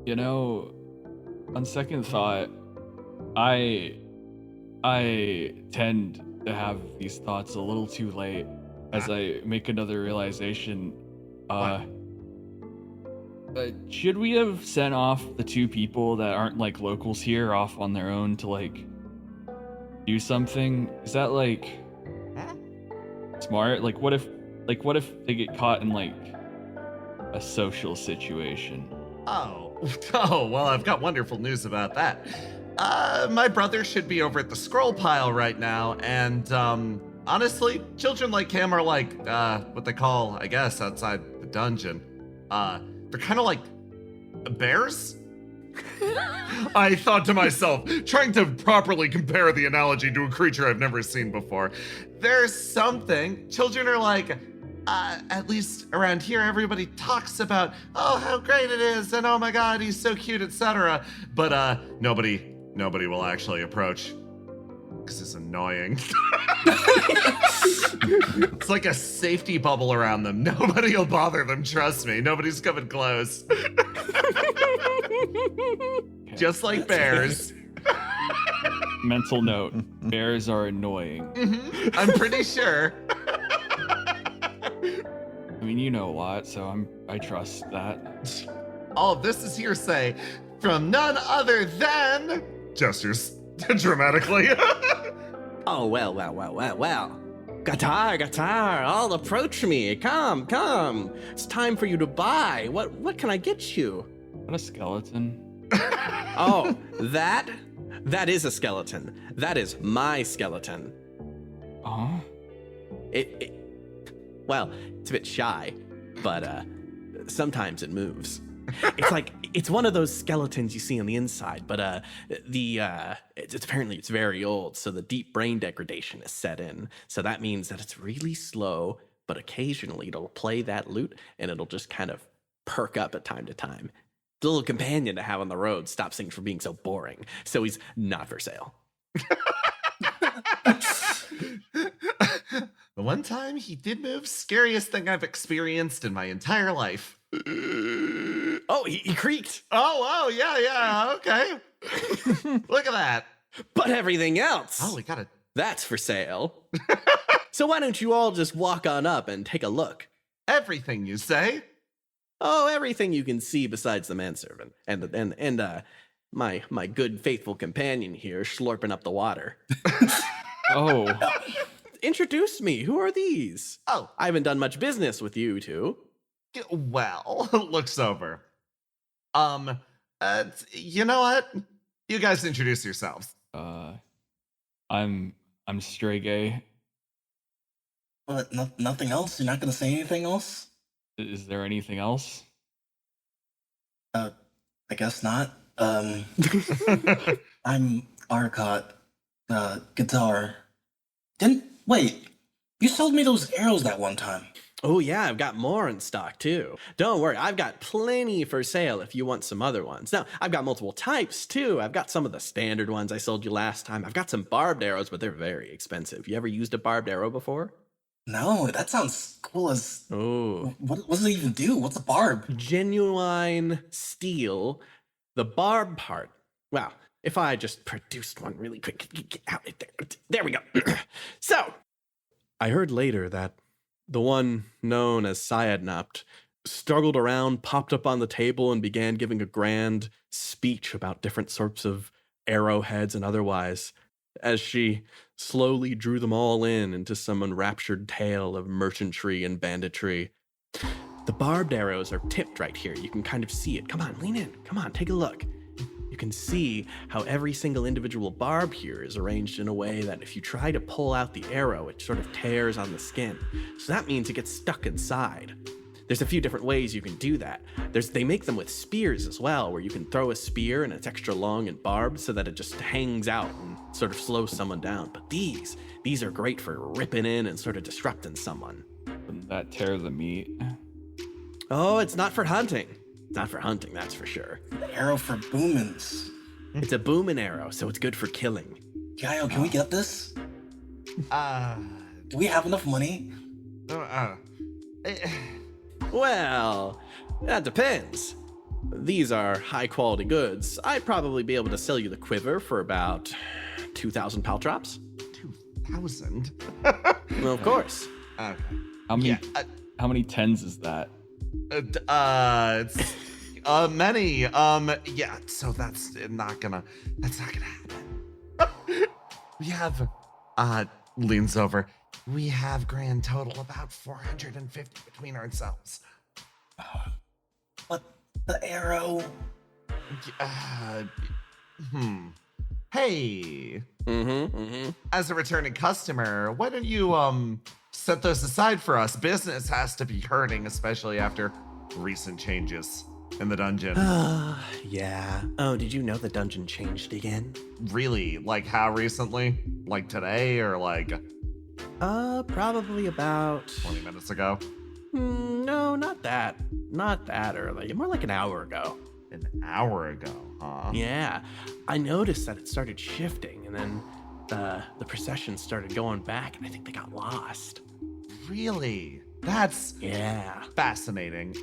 You know, on second thought, I tend to have these thoughts a little too late as I make another realization. Should we have sent off the two people that aren't like locals here off on their own to like do something? Is that like smart? Like what if they get caught in like a social situation? Oh, well, I've got wonderful news about that. My brother should be over at the scroll pile right now, and honestly, children like him are like what they call, I guess, outside the dungeon. They're kind of like bears. I thought to myself, trying to properly compare the analogy to a creature I've never seen before. There's something. Children are like, at least around here, everybody talks about, oh, how great it is, and oh my god, he's so cute, etc. But nobody will actually approach, because it's annoying. It's like a safety bubble around them. Nobody will bother them, trust me. Nobody's coming close. Just like bears. Mental note, bears are annoying. Mm-hmm. I'm pretty sure. I mean, you know a lot, so I trust that. All of this is hearsay from none other than... Gestures dramatically. Oh, well. Gatar, all approach me. Come. It's time for you to buy. What can I get you? What a skeleton. Oh, that is a skeleton. That is my skeleton. Oh? Well, it's a bit shy, but sometimes it moves. It's one of those skeletons you see on the inside, but it's very old, so the deep brain degradation is set in. So that means that it's really slow, but occasionally it'll play that lute and it'll just kind of perk up at time to time. The little companion to have on the road stops things from being so boring. So he's not for sale. The one time he did move, scariest thing I've experienced in my entire life. Oh, he creaked. Oh, yeah, okay. Look at that. But everything else. Oh, we got it. That's for sale. So why don't you all just walk on up and take a look? Everything you say? Oh, everything you can see besides the manservant and my good faithful companion here slurping up the water. Oh. Introduce me. Who are these? Oh, I haven't done much business with you two. well, looks over. You know what? You guys introduce yourselves. I'm stray gay. But nothing else? You're not gonna say anything else? Is there anything else? I guess not. I'm Arcot. Guitar. Wait, you sold me those arrows that one time. Oh yeah, I've got more in stock too. Don't worry, I've got plenty for sale if you want some other ones. Now, I've got multiple types too. I've got some of the standard ones I sold you last time. I've got some barbed arrows, but they're very expensive. You ever used a barbed arrow before? No, that sounds cool as... Oh. What does it even do? What's a barb? Genuine steel. The barb part. Well, if I just produced one really quick. Get out there we go. So, I heard later that the one known as Syadnapt struggled around, popped up on the table, and began giving a grand speech about different sorts of arrowheads and otherwise, as she slowly drew them all into some enraptured tale of merchantry and banditry. The barbed arrows are tipped right here. You can kind of see it. Come on, lean in. Come on, take a look. You can see how every single individual barb here is arranged in a way that if you try to pull out the arrow, it sort of tears on the skin. So that means it gets stuck inside. There's a few different ways you can do that. They make them with spears as well, where you can throw a spear and it's extra long and barbed so that it just hangs out and sort of slows someone down. But these are great for ripping in and sort of disrupting someone. Wouldn't that tear the meat? Oh, it's not for hunting. It's not for hunting, that's for sure. Arrow for boomins. It's a booming arrow, so it's good for killing. Yayo, can we get this? Do we have enough money? Well, that depends. These are high-quality goods. I'd probably be able to sell you the quiver for about 2,000 paltrops. 2,000? Well, of course. Okay. How many tens is that? It's many. Yeah, so that's not gonna happen. We have, leans over. We have grand total about 450 between ourselves. But the arrow. Hey. As a returning customer, why don't you, set those aside for us? Business has to be hurting, especially after recent changes in the dungeon. Yeah. Oh, did you know the dungeon changed again? Really? Like how recently? Like today or like Probably about 20 minutes ago? No, not that. Not that early. More like an hour ago. An hour ago, huh? Yeah. I noticed that it started shifting, and then the procession started going back, and I think they got lost. Really? That's Yeah. fascinating.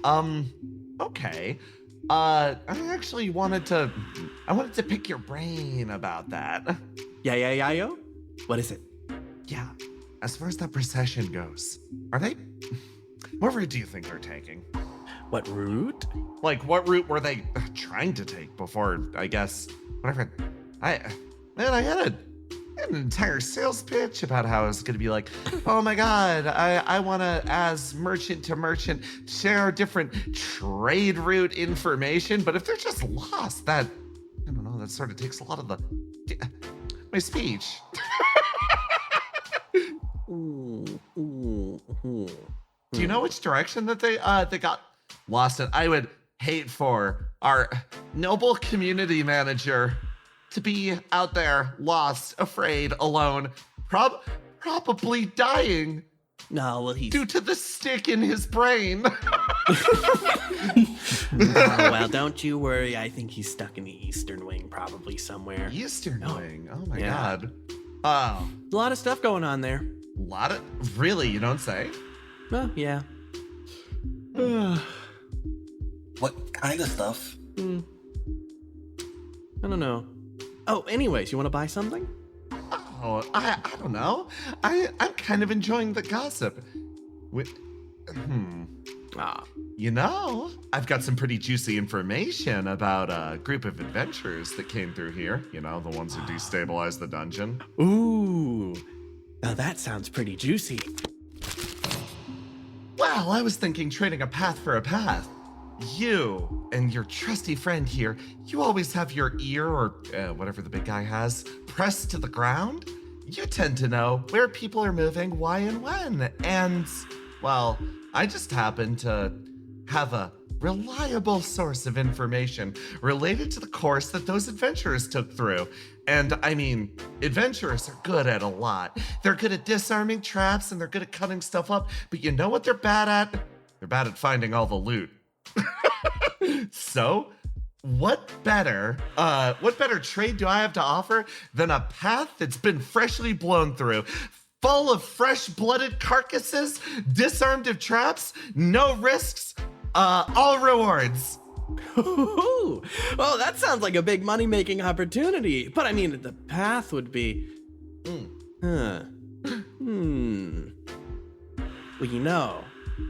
Okay. I actually wanted to pick your brain about that. Yeah, yo? What is it? Yeah. As far as that procession goes, what route do you think they're taking? What route? Like, what route were they trying to take before, I guess, whatever. I had an entire sales pitch about how I was going to be like, oh my God, I want to, as merchant to merchant, share different trade route information. But if they're just lost, I don't know, that sort of takes a lot of my speech. Do you know which direction that they got lost in? I would hate for our noble community manager to be out there, lost, afraid, alone, probably dying No, well, he's... due to the stick in his brain. Well, don't you worry. I think he's stuck in the Eastern Wing, probably somewhere. Eastern Wing. Oh my Yeah. God. Oh, A lot of stuff going on there. really, you don't say? Well, yeah. What kind of stuff? I don't know. Oh, anyways, you want to buy something? Oh, I don't know. I'm kind of enjoying the gossip. You know, I've got some pretty juicy information about a group of adventurers that came through here. You know, the ones who destabilized the dungeon. Ooh. Now that sounds pretty juicy. Well, I was thinking trading a path for a path. You and your trusty friend here, you always have your ear, or whatever the big guy has, pressed to the ground. You tend to know where people are moving, why and when. And, well, I just happen to have a reliable source of information related to the course that those adventurers took through. And I mean, adventurers are good at a lot. They're good at disarming traps and they're good at cutting stuff up, but you know what they're bad at? They're bad at finding all the loot. So, what better trade do I have to offer than a path that's been freshly blown through, full of fresh-blooded carcasses, disarmed of traps, no risks, all rewards. Ooh. Well, that sounds like a big money-making opportunity. But I mean, the path would be... Well, you know,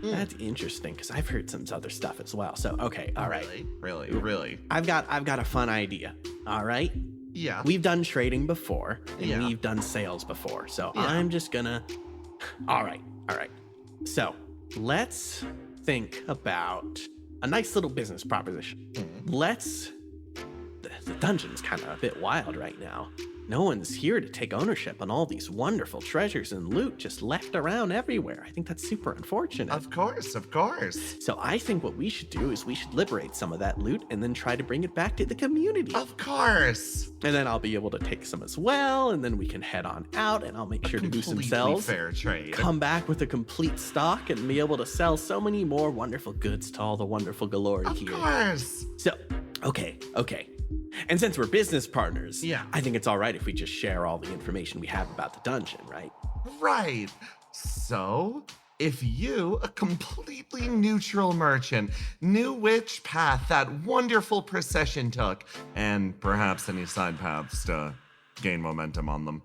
that's interesting because I've heard some other stuff as well. So, okay, all right. Really? I've got a fun idea. All right. Yeah. We've done trading before, and Yeah. we've done sales before. So Yeah. I'm just gonna. All right. So let's think about a nice little business proposition. The dungeon's kind of a bit wild right now. No one's here to take ownership on all these wonderful treasures and loot just left around everywhere. I think that's super unfortunate. Of course. So I think what we should do is we should liberate some of that loot and then try to bring it back to the community. Of course. And then I'll be able to take some as well, and then we can head on out, and I'll make sure to do some Completely sells. fair trade. Come back with a complete stock and be able to sell so many more wonderful goods to all the wonderful glory Of here. course. So, okay. And since we're business partners, Yeah. I think it's all right if we just share all the information we have about the dungeon, right? Right. So, if you, a completely neutral merchant, knew which path that wonderful procession took, and perhaps any side paths to gain momentum on them.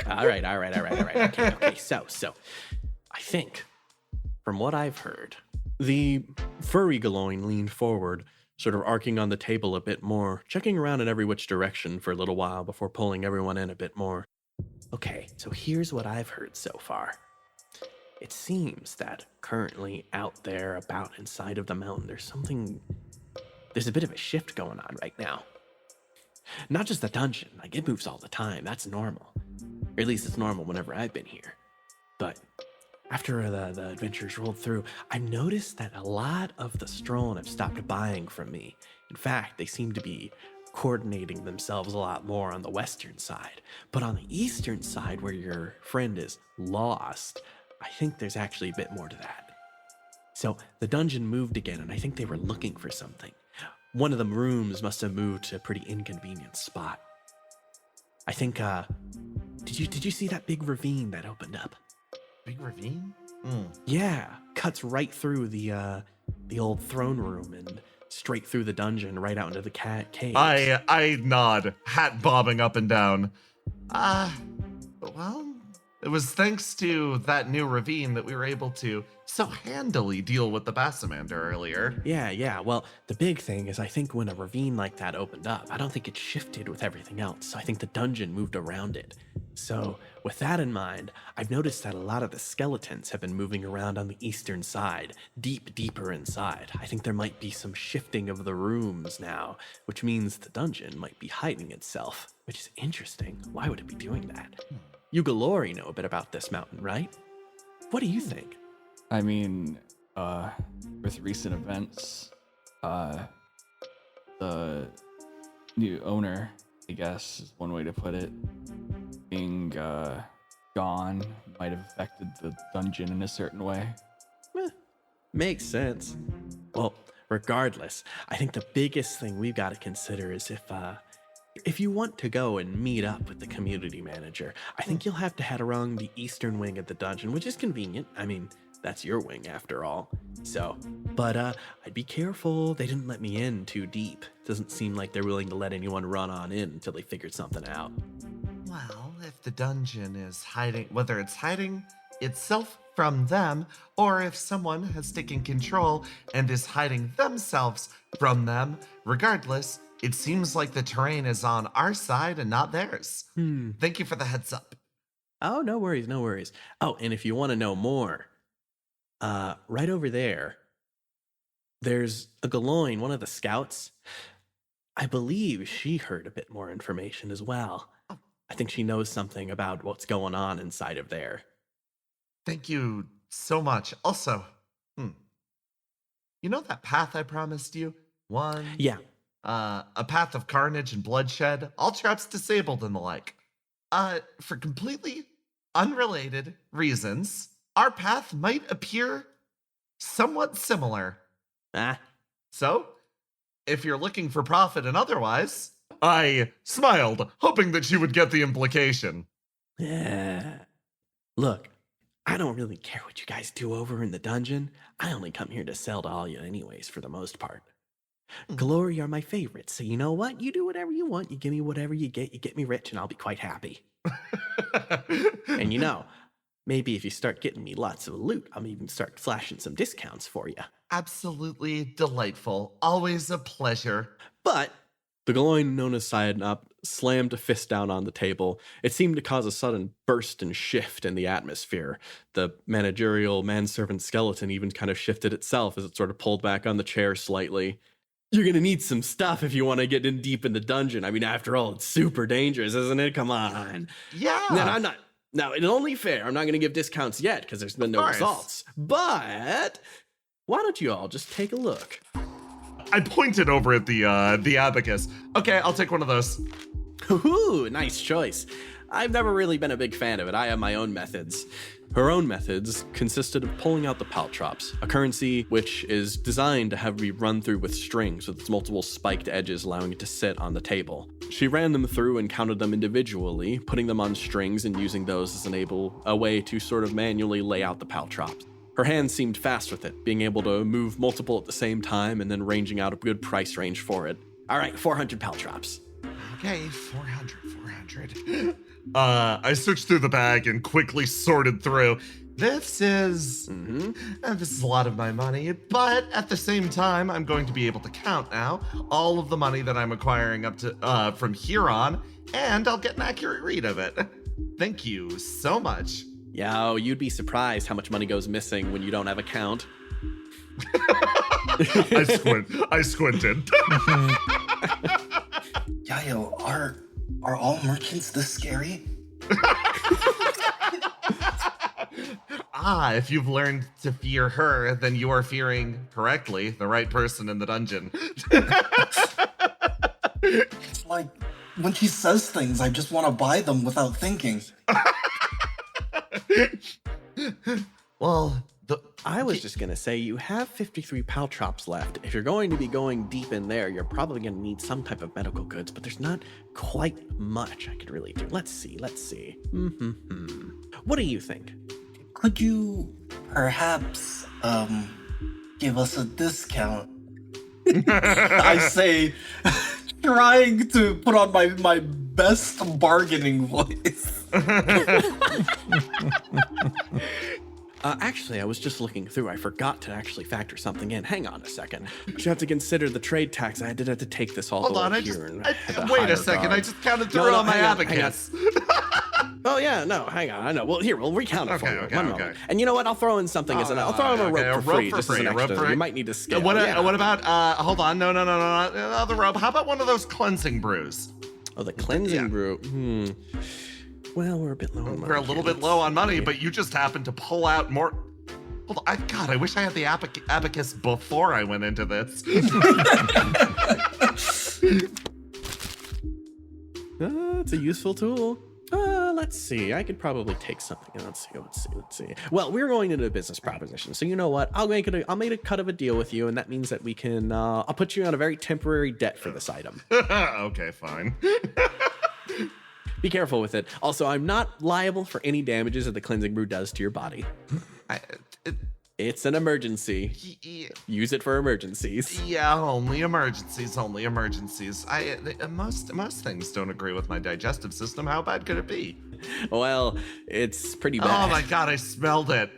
All right. Okay. So, I think, from what I've heard, the furry Galoin leaned forward, sort of arcing on the table a bit more, checking around in every which direction for a little while before pulling everyone in a bit more. Okay, so here's what I've heard so far. It seems that currently out there, about inside of the mountain, there's a bit of a shift going on right now. Not just the dungeon, like it moves all the time, that's normal. Or at least it's normal whenever I've been here. But after the adventures rolled through, I've noticed that a lot of the Strollen have stopped buying from me. In fact, they seem to be coordinating themselves a lot more on the western side. But on the eastern side, where your friend is lost, I think there's actually a bit more to that. So the dungeon moved again, and I think they were looking for something. One of the rooms must have moved to a pretty inconvenient spot. I think, did you see that big ravine that opened up? Big ravine? Yeah, cuts right through the old throne room and straight through the dungeon, right out into the cave. I nod, hat bobbing up and down. Well, it was thanks to that new ravine that we were able to so handily deal with the Bassamander earlier. Yeah. Well, the big thing is I think when a ravine like that opened up, I don't think it shifted with everything else. I think the dungeon moved around it. So with that in mind, I've noticed that a lot of the skeletons have been moving around on the eastern side, deeper inside. I think there might be some shifting of the rooms now, which means the dungeon might be hiding itself, which is interesting. Why would it be doing that? You Galori know a bit about this mountain, right? What do you think? I mean, with recent events, the new owner, I guess is one way to put it, being gone might have affected the dungeon in a certain way. Makes sense. Well, regardless, I think the biggest thing we've got to consider is if you want to go and meet up with the community manager, I think you'll have to head around the eastern wing of the dungeon, which is convenient. I mean, that's your wing after all. So, but I'd be careful. They didn't let me in too deep. Doesn't seem like they're willing to let anyone run on in until they figured something out. Well, if the dungeon is hiding, whether it's hiding itself from them, or if someone has taken control and is hiding themselves from them, regardless, it seems like the terrain is on our side and not theirs. Thank you for the heads up. Oh, no worries. Oh, and if you want to know more, right over there's a Galoin, one of the scouts. I believe she heard a bit more information as well. I think she knows something about what's going on inside of there. Thank you so much. Also, you know that path I promised you? Yeah. A path of carnage and bloodshed, all traps disabled and the like. For completely unrelated reasons, our path might appear somewhat similar. So, if you're looking for profit and otherwise, I smiled, hoping that you would get the implication. Yeah. Look, I don't really care what you guys do over in the dungeon. I only come here to sell to all you anyways, for the most part. Glory are my favorites, so you know what? You do whatever you want. You give me whatever you get me rich, and I'll be quite happy. And you know, maybe if you start getting me lots of loot, I'll even start flashing some discounts for you. Absolutely delightful. Always a pleasure. But the Galoin known as Sayadnap slammed a fist down on the table. It seemed to cause a sudden burst and shift in the atmosphere. The managerial manservant skeleton even kind of shifted itself as it sort of pulled back on the chair slightly. You're gonna need some stuff if you want to get in deep in the dungeon. I mean, after all, it's super dangerous, isn't it? Come on. Yeah. Now, it's only fair. I'm not gonna give discounts yet because there's been no results. But why don't you all just take a look? I pointed over at the abacus. Okay, I'll take one of those. Ooh, nice choice. I've never really been a big fan of it. I have my own methods. Her own methods consisted of pulling out the paltrops, a currency which is designed to have be run through with strings with its multiple spiked edges allowing it to sit on the table. She ran them through and counted them individually, putting them on strings and using those as a way to sort of manually lay out the paltrops. Her hands seemed fast with it, being able to move multiple at the same time and then ranging out a good price range for it. All right, 400 paltrops. Okay, 400. I searched through the bag and quickly sorted through. This is a lot of my money, but at the same time, I'm going to be able to count now all of the money that I'm acquiring up to from here on, and I'll get an accurate read of it. Thank you so much. Yo, you'd be surprised how much money goes missing when you don't have a count. I squinted. Yayo, are all merchants this scary? If you've learned to fear her, then you are fearing correctly the right person in the dungeon. It's like when she says things, I just want to buy them without thinking. Well, I was just going to say, you have 53 paltrops left. If you're going to be going deep in there, you're probably going to need some type of medical goods, but there's not quite much I could really do. Let's see. What do you think? Could you perhaps give us a discount? I say, trying to put on my best bargaining voice. Actually, I was just looking through. I forgot to actually factor something in. Hang on a second. You have to consider the trade tax. I did have to take this all hold the on, way here. wait a second. I just counted through all my abacus. Oh yeah, no, hang on. I know. Well, here we'll recount it for you. Okay, One moment. And you know what? I'll throw in something as I'll throw in a rope for free, just as an extra. You might need to scale. What about? Hold on. No. The rope. How about one of those cleansing brews? Oh, the cleansing brew. Well, we're a bit low on money. We're a little bit low on money, but you just happened to pull out more. Hold on. God, I wish I had the abacus before I went into this. It's a useful tool. Let's see. I could probably take something. Let's see. Well, we're going into a business proposition, so you know what? I'll make a cut of a deal with you, and that means that we can. I'll put you on a very temporary debt for this item. Okay, fine. Be careful with it. Also, I'm not liable for any damages that the cleansing brew does to your body. It's an emergency. Use it for emergencies. Yeah, only emergencies. Most things don't agree with my digestive system. How bad could it be? Well, it's pretty bad. Oh my god, I smelled it.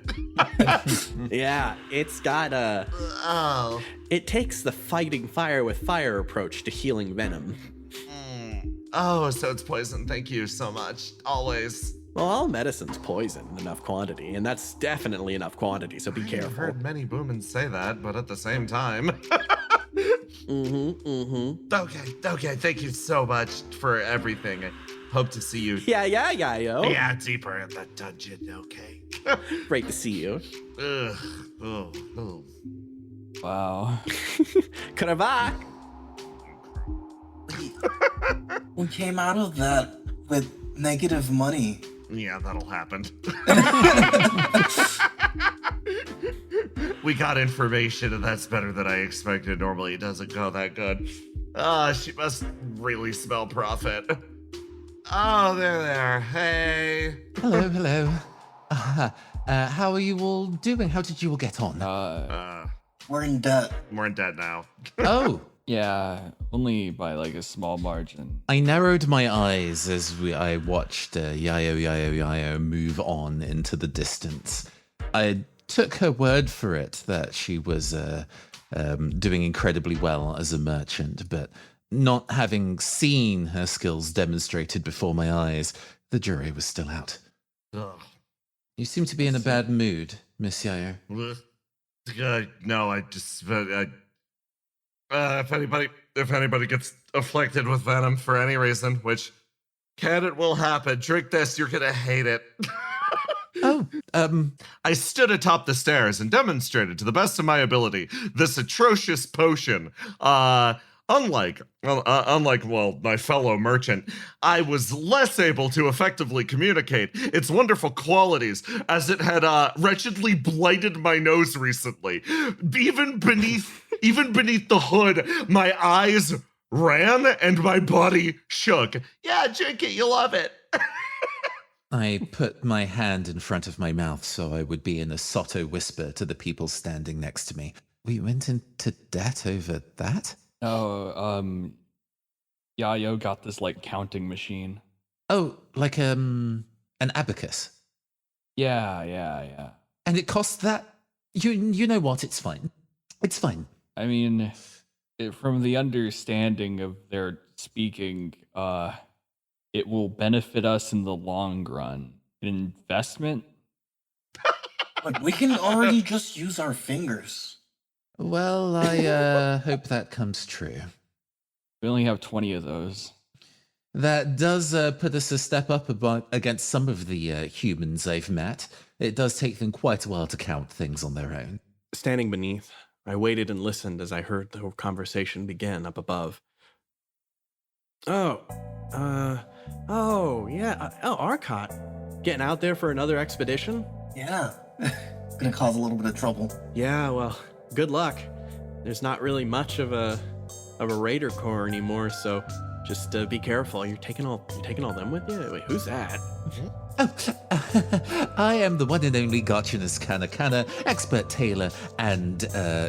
Yeah, it's got a... Oh. It takes the fighting fire with fire approach to healing venom. Oh, so it's poison. Thank you so much. Always. Well, all medicine's poison in enough quantity, and that's definitely enough quantity, so be careful. I've heard many boomins say that, but at the same time. Okay, thank you so much for everything. I hope to see you. Yeah, yo. Yeah, deeper in the dungeon, okay. Great to see you. Ugh. Oh. Wow. Kravak. We came out of that with negative money. Yeah, that'll happen. We got information, and that's better than I expected. Normally, it doesn't go that good. She must really smell profit. Oh, there. Hey. Hello. How are you all doing? How did you all get on? We're in debt. We're in debt now. Oh. Yeah, only by like a small margin. I narrowed my eyes as I watched Yayo move on into the distance. I took her word for it that she was doing incredibly well as a merchant, but not having seen her skills demonstrated before my eyes, the jury was still out. Ugh. You seem to be in a bad mood, Miss Yayo. No, I just... if anybody gets afflicted with venom for any reason, which it will happen, drink this, you're gonna hate it. I stood atop the stairs and demonstrated to the best of my ability this atrocious potion. Unlike my fellow merchant, I was less able to effectively communicate its wonderful qualities as it had wretchedly blighted my nose recently. Even beneath the hood, my eyes ran and my body shook. Yeah, drink it, you'll love it. I put my hand in front of my mouth so I would be in a sotto whisper to the people standing next to me. We went into debt over that? Oh, Yayo got this like counting machine. Oh, like an abacus. Yeah. And it cost that? You know what? It's fine. It's fine. I mean, from the understanding of their speaking, it will benefit us in the long run. An investment? But we can already just use our fingers. Well, I hope that comes true. We only have 20 of those. That does put us a step up against some of the humans I've met. It does take them quite a while to count things on their own. Standing beneath, I waited and listened as I heard the conversation begin up above. Oh, yeah. Arcot. Getting out there for another expedition? Yeah. Gonna cause a little bit of trouble. Yeah, well, good luck. There's not really much of a raider corps anymore, so just be careful. You're taking all them with you? Wait, who's that? Oh, I am the one and only Gotchinus Kana, expert tailor and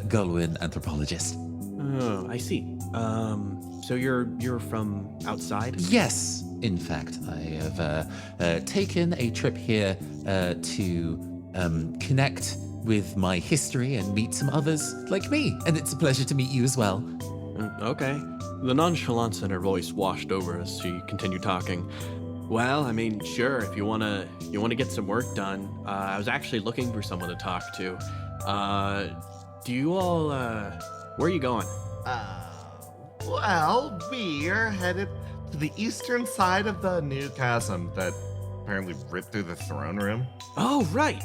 Golwyn anthropologist. Oh, I see. So you're from outside? Yes, in fact, I have taken a trip here to connect with my history and meet some others like me, and it's a pleasure to meet you as well. Okay. The nonchalance in her voice washed over as she continued talking. Well, I mean, sure, if you wanna get some work done. I was actually looking for someone to talk to. Do you all where are you going? Well, we're headed to the eastern side of the new chasm that apparently ripped through the throne room. Oh, right.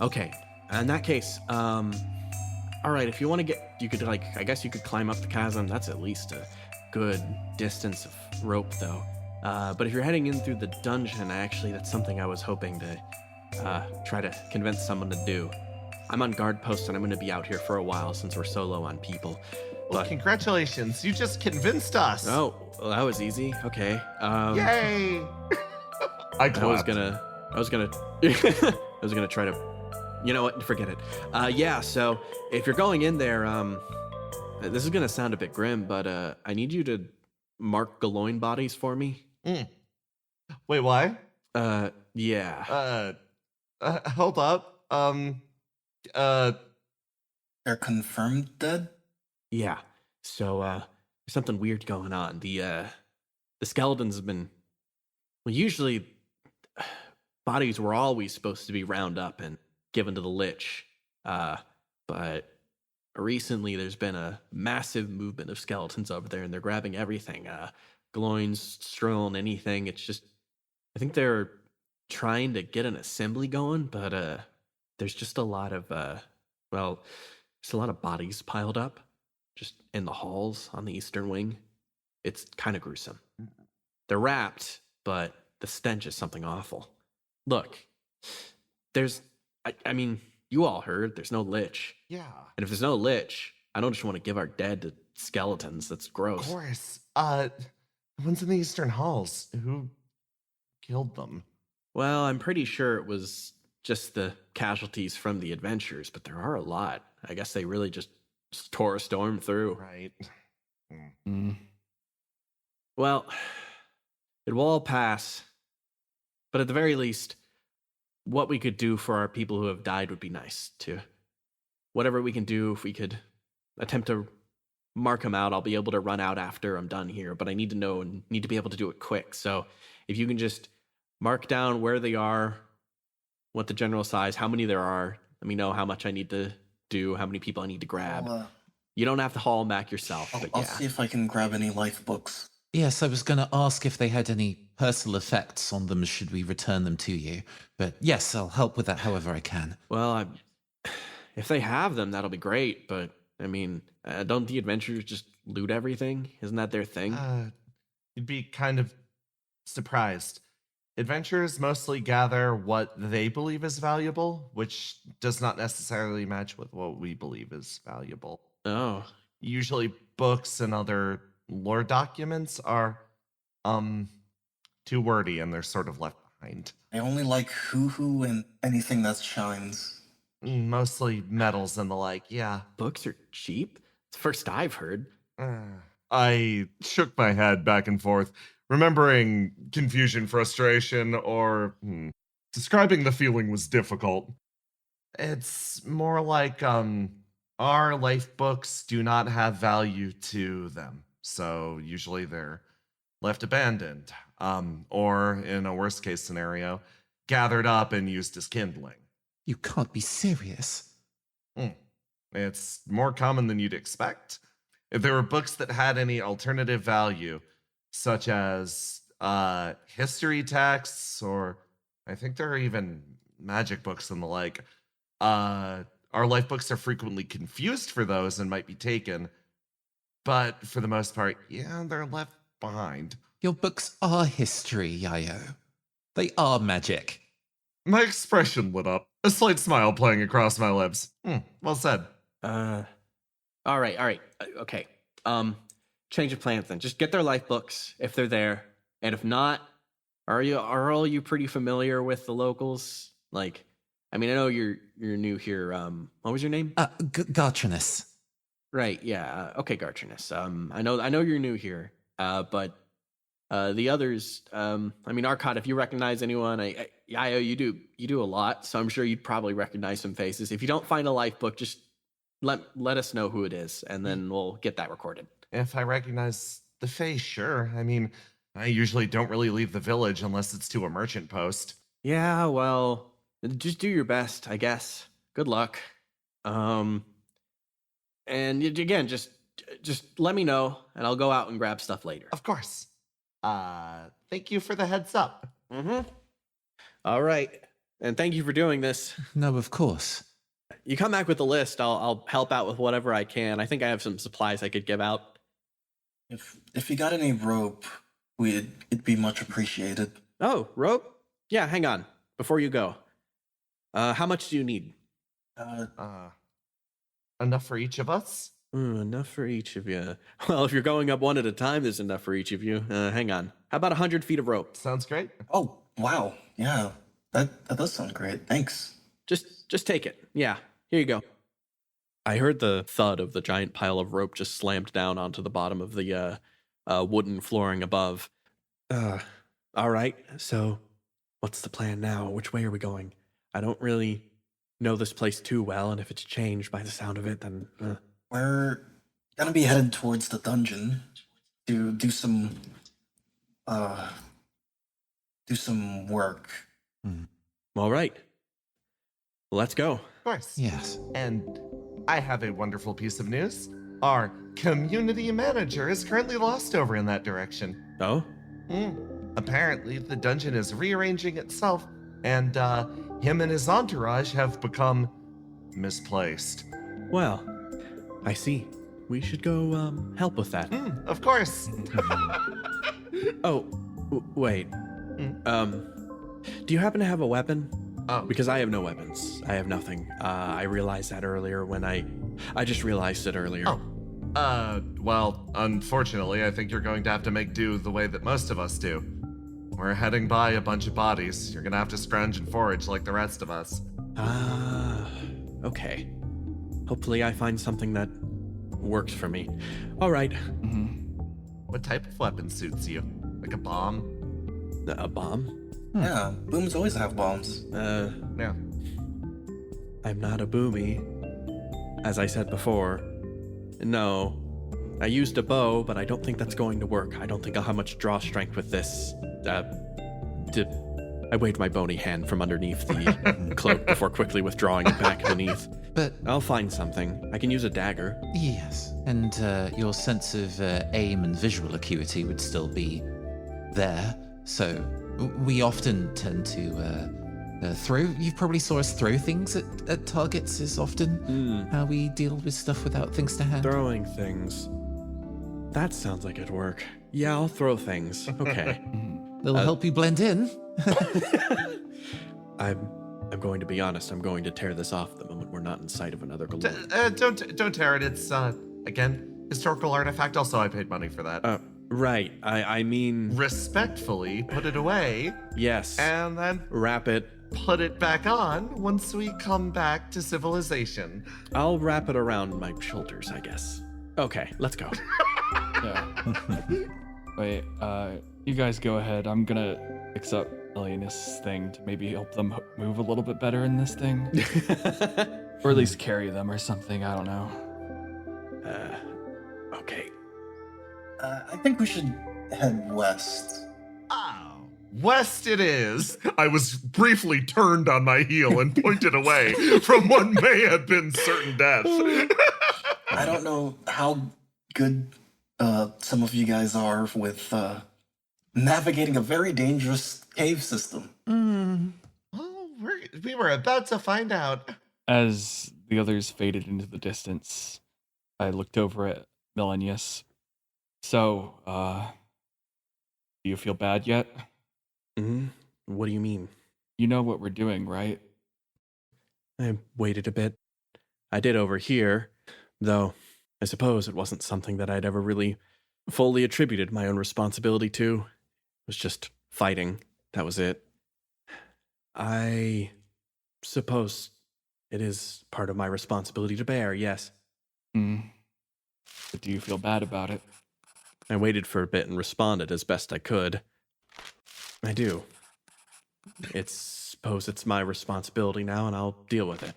Okay. In that case, all right, if you want to you could I guess you could climb up the chasm. That's at least a good distance of rope though. But if you're heading in through the dungeon, that's something I was hoping to try to convince someone to do. I'm on guard post and I'm going to be out here for a while since we're so low on people. Well, congratulations, you just convinced us. Oh, well, that was easy. Okay. Yay! I was gonna try to, you know what? Forget it. Yeah. So if you're going in there, this is gonna sound a bit grim, but I need you to mark Galoin bodies for me. Wait, why? Yeah. Hold up. They're confirmed dead? Yeah. So there's something weird going on. The skeletons have been, well, usually bodies were always supposed to be round up and given to the lich. But recently there's been a massive movement of skeletons over there and they're grabbing everything. Gloins, Stroln, anything. It's just, I think they're trying to get an assembly going, but there's just a lot of, there's a lot of bodies piled up just in the halls on the eastern wing. It's kind of gruesome. They're wrapped, but the stench is something awful. Look, I mean, you all heard, there's no lich. Yeah. And if there's no lich, I don't just want to give our dead to skeletons. That's gross. Of course. The ones in the Eastern Halls. Who killed them? Well, I'm pretty sure it was just the casualties from the adventures, but there are a lot. I guess they really just tore a storm through. Right. Well, it will all pass. But at the very least, what we could do for our people who have died would be nice too. Whatever we can do, if we could attempt to mark them out, I'll be able to run out after I'm done here, but I need to know and need to be able to do it quick. So if you can just mark down where they are, what the general size, how many there are, let me know how much I need to do, how many people I need to grab. You don't have to haul them back yourself, but I'll yeah. see if I can grab any life books. Yes, I was going to ask if they had any personal effects on them should we return them to you. But yes, I'll help with that however I can. Well, if they have them, that'll be great, but I mean, don't the adventurers just loot everything? Isn't that their thing? You'd be kind of surprised. Adventurers mostly gather what they believe is valuable, which does not necessarily match with what we believe is valuable. Oh. Usually books and other lore documents are, too wordy and they're sort of left behind. I only like hoo-hoo and anything that shines. Mostly metals and the like, yeah. Books are cheap? It's the first I've heard. I shook my head back and forth, remembering confusion, frustration, or describing the feeling was difficult. It's more like our life books do not have value to them, so usually they're left abandoned, or in a worst case scenario, gathered up and used as kindling. You can't be serious. It's more common than you'd expect. If there were books that had any alternative value, such as history texts, or I think there are even magic books and the like, our life books are frequently confused for those and might be taken. But for the most part, yeah, they're left behind. Your books are history, Yayo. They are magic. My expression lit up, a slight smile playing across my lips. Well said. All right. Okay. Change of plans then. Just get their life books if they're there, and if not, are all you pretty familiar with the locals? Like, I mean, I know you're new here. What was your name? Gartrinus. Right. Yeah. Okay, Gartrinus. I know you're new here. But the others. I mean, Arcot. If you recognize anyone, Yayo, you do a lot, so I'm sure you'd probably recognize some faces. If you don't find a life book, just let us know who it is, and then we'll get that recorded. If I recognize the face, sure. I mean, I usually don't really leave the village unless it's to a merchant post. Yeah, well, just do your best, I guess. Good luck. And again, just let me know, and I'll go out and grab stuff later. Of course. Thank you for the heads up. All right, and thank you for doing this. No, of course. You come back with the list. I'll help out with whatever I can. I think I have some supplies I could give out. If you got any rope, it'd be much appreciated. Oh, rope? Yeah, hang on. Before you go. How much do you need? Enough for each of us? Enough for each of you. Well, if you're going up one at a time, there's enough for each of you. Hang on. How about 100 feet of rope? Sounds great. Oh, wow. Yeah, that does sound great. Thanks. Just take it. Yeah, here you go. I heard the thud of the giant pile of rope just slammed down onto the bottom of the wooden flooring above. All right, so what's the plan now? Which way are we going? I don't really know this place too well, and if it's changed by the sound of it, then... We're gonna be headed towards the dungeon to do some work. All right. Let's go. Of course. Yes. And I have a wonderful piece of news. Our community manager is currently lost over in that direction. Oh? Apparently, the dungeon is rearranging itself, and him and his entourage have become misplaced. Well, I see. We should go help with that. Of course. Oh, wait. Do you happen to have a weapon? Oh. Because I have no weapons. I have nothing. I realized that earlier when I just realized it earlier. Oh. Well, unfortunately, I think you're going to have to make do the way that most of us do. We're heading by a bunch of bodies. You're gonna have to scrounge and forage like the rest of us. Okay. Hopefully I find something that works for me. All right. What type of weapon suits you? Like a bomb? A bomb? Yeah, booms always have bombs. Yeah. I'm not a boomy. As I said before. No. I used a bow, but I don't think that's going to work. I don't think I'll have much draw strength with this. I waved my bony hand from underneath the cloak before quickly withdrawing it back beneath. But I'll find something. I can use a dagger. yes, and your sense of aim and visual acuity would still be there. So we often tend to throw. You probably saw us throw things at targets is often how we deal with stuff without things to hand. Throwing things. That sounds like it'd work. Yeah, I'll throw things. Okay. It'll help you blend in. I'm going to be honest. I'm going to tear this off the moment we're not in sight of another galore. Don't tear it. It's again, historical artifact. Also, I paid money for that. Right. I mean, Respectfully put it away yes. and then Wrap it. put it back on once we come back to civilization. I'll wrap it around my shoulders, I guess. Okay, let's go. Yeah. Wait, you guys go ahead. I'm gonna fix up Elena's thing to maybe help them move a little bit better in this thing. Or at least carry them or something, I don't know. Okay. I think we should head west. Oh, west it is. I was briefly turned on my heel and pointed away from what may have been certain death. I don't know how good some of you guys are with navigating a very dangerous cave system. Well, we were about to find out. As the others faded into the distance, I looked over at Millennius. So, do you feel bad yet? What do you mean? You know what we're doing, right? I waited a bit. I did overhear, though I suppose it wasn't something that I'd ever really fully attributed my own responsibility to. It was just fighting. That was it. I suppose it is part of my responsibility to bear, yes. But do you feel bad about it? I waited for a bit and responded as best I could. I do. Suppose it's my responsibility now, and I'll deal with it.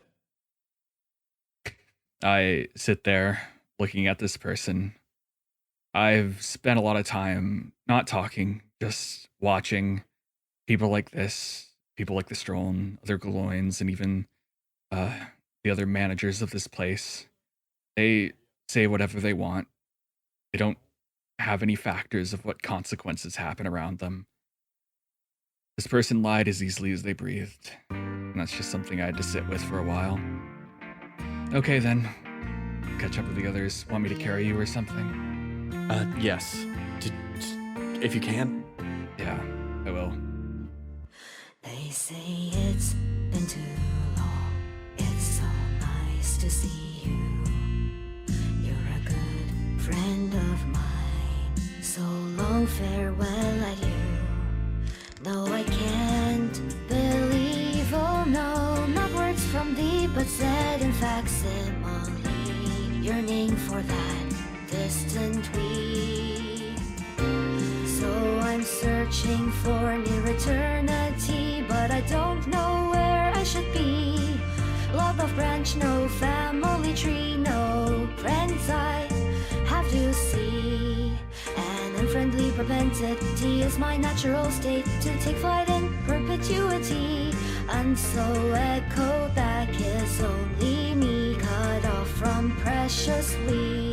I sit there looking at this person. I've spent a lot of time not talking, just watching people like this, people like the Strolln, other Galoins, and even the other managers of this place. They say whatever they want. They don't have any factors of what consequences happen around them. This person lied as easily as they breathed, and that's just something I had to sit with for a while. Okay then, catch up with the others. Want me to carry you or something? Yes. If you can. Yeah, I will. They say it's been too long. It's so nice to see you. You're a good friend of mine. So long farewell at you. No, I can't believe, oh no, not words from thee, but said in facsimile, yearning for that distant we. So I'm searching for near eternity, but I don't know where I should be. Log of branch, no family tree, no friends I have to see. An unfriendly propensity is my natural state to take flight in perpetuity. And so echo back is only me, cut off from precious we.